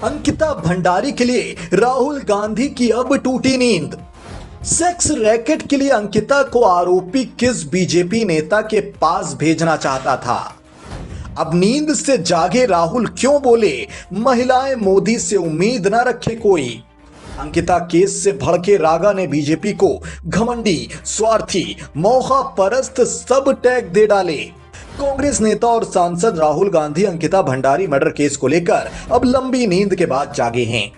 अंकिता भंडारी के लिए राहुल गांधी की अब टूटी नींद। सेक्स रैकेट के लिए अंकिता को आरोपी किस बीजेपी नेता के पास भेजना चाहता था? अब नींद से जागे राहुल क्यों बोले महिलाएं मोदी से उम्मीद न रखे कोई? अंकिता केस से भड़के रागा ने बीजेपी को घमंडी, स्वार्थी, मौका परस्त सब टैग दे डाले। कांग्रेस नेता और सांसद राहुल गांधी अंकिता भंडारी मर्डर केस को लेकर अब लंबी नींद के बाद जागे हैं।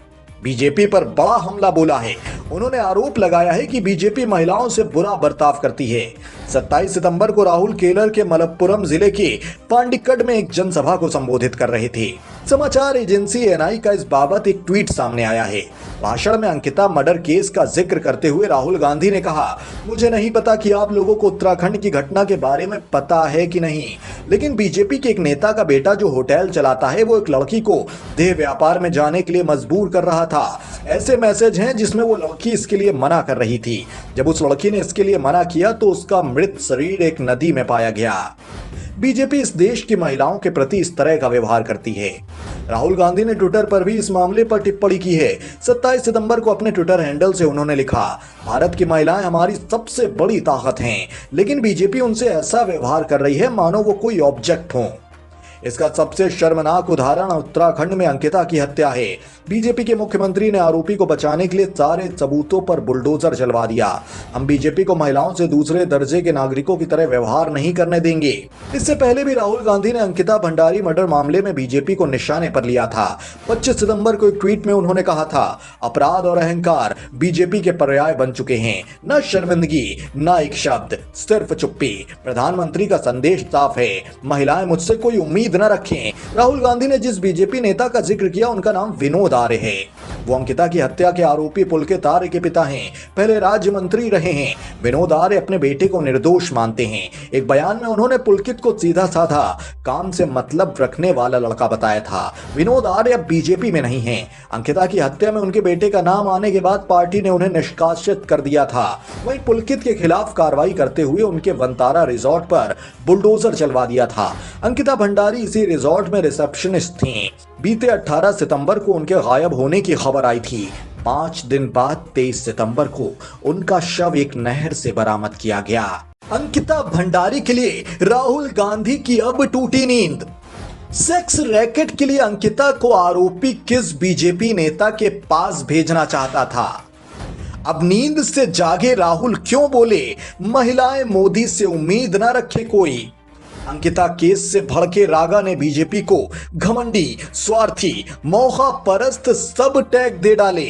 बीजेपी पर बड़ा हमला बोला है। उन्होंने आरोप लगाया है कि बीजेपी महिलाओं से बुरा बर्ताव करती है। 27 सितंबर को राहुल केरल के मलप्पुरम जिले के पांडिक्कड में एक जनसभा को संबोधित कर रहे थे। समाचार एजेंसी एएनआई का इस बाबत एक ट्वीट सामने आया है। भाषण में अंकिता मर्डर केस का जिक्र करते हुए राहुल गांधी ने कहा, मुझे नहीं पता कि आप लोगों को उत्तराखंड की घटना के बारे में पता है कि नहीं, लेकिन बीजेपी के एक नेता का बेटा जो होटल चलाता है वो एक लड़की को देह व्यापार में जाने के लिए मजबूर कर रहा था। ऐसे मैसेज हैं जिसमें वो लड़की इसके लिए मना कर रही थी। जब उस लड़की ने इसके लिए मना किया तो उसका मृत शरीर एक नदी में पाया गया। बीजेपी इस देश की महिलाओं के प्रति इस तरह का व्यवहार करती है। राहुल गांधी ने ट्विटर पर भी इस मामले पर टिप्पणी की है। 27 सितंबर को अपने ट्विटर हैंडल से उन्होंने लिखा, भारत की महिलाएं हमारी सबसे बड़ी ताकत हैं, लेकिन बीजेपी उनसे ऐसा व्यवहार कर रही है मानो वो कोई ऑब्जेक्ट हो। इसका सबसे शर्मनाक उदाहरण उत्तराखंड में अंकिता की हत्या है। बीजेपी के मुख्यमंत्री ने आरोपी को बचाने के लिए सारे सबूतों पर बुलडोजर चलवा दिया। हम बीजेपी को महिलाओं से दूसरे दर्जे के नागरिकों की तरह व्यवहार नहीं करने देंगे। इससे पहले भी राहुल गांधी ने अंकिता भंडारी मर्डर मामले में बीजेपी को निशाने पर लिया था। 25 सितंबर को एक ट्वीट में उन्होंने कहा था, अपराध और अहंकार बीजेपी के पर्याय बन चुके हैं। न शर्मिंदगी, न एक शब्द, सिर्फ चुप्पी। प्रधानमंत्री का संदेश साफ है, महिलाएं मुझसे कोई उम्मीद न रखें। राहुल गांधी ने जिस बीजेपी नेता का जिक्र किया उनका नाम विनोद आर्य है। वो अंकिता की हत्या के आरोपी पुलकित आर्य के पिता हैं, पहले राज्य मंत्री रहे हैं। विनोद आर्य अपने बेटे को निर्दोष मानते हैं। एक बयान में उन्होंने पुलकित को सीधा साधा काम से मतलब रखने वाला लड़का बताया था। विनोद आर्य अब बीजेपी में नहीं है। अंकिता की हत्या में उनके बेटे का नाम आने के बाद पार्टी ने उन्हें निष्कासित कर दिया था। वहीं पुलकित के खिलाफ कार्रवाई करते हुए उनके वनतारा रिजॉर्ट पर बुलडोजर चलवा दिया था। अंकिता भंडारी इसी रिजॉर्ट में रिसेप्शनिस्ट थीं। बीते 18 सितंबर को उनके गायब होने की खबर आई थी। 5 दिन बाद 23 सितंबर को उनका शव एक नहर से बरामद किया गया। अंकिता भंडारी के लिए राहुल गांधी की अब टूटी नींद। सेक्स रैकेट के लिए अंकिता को आरोपी किस बीजेपी नेता के पास भेजना चाहता था? अब नींद से जागे राहुल क्यों बोले महिलाएं मोदी से उम्मीद न रखे कोई? अंकिता केस से भड़के रागा ने बीजेपी को घमंडी, स्वार्थी, मौका परस्त सब टैग दे डाले।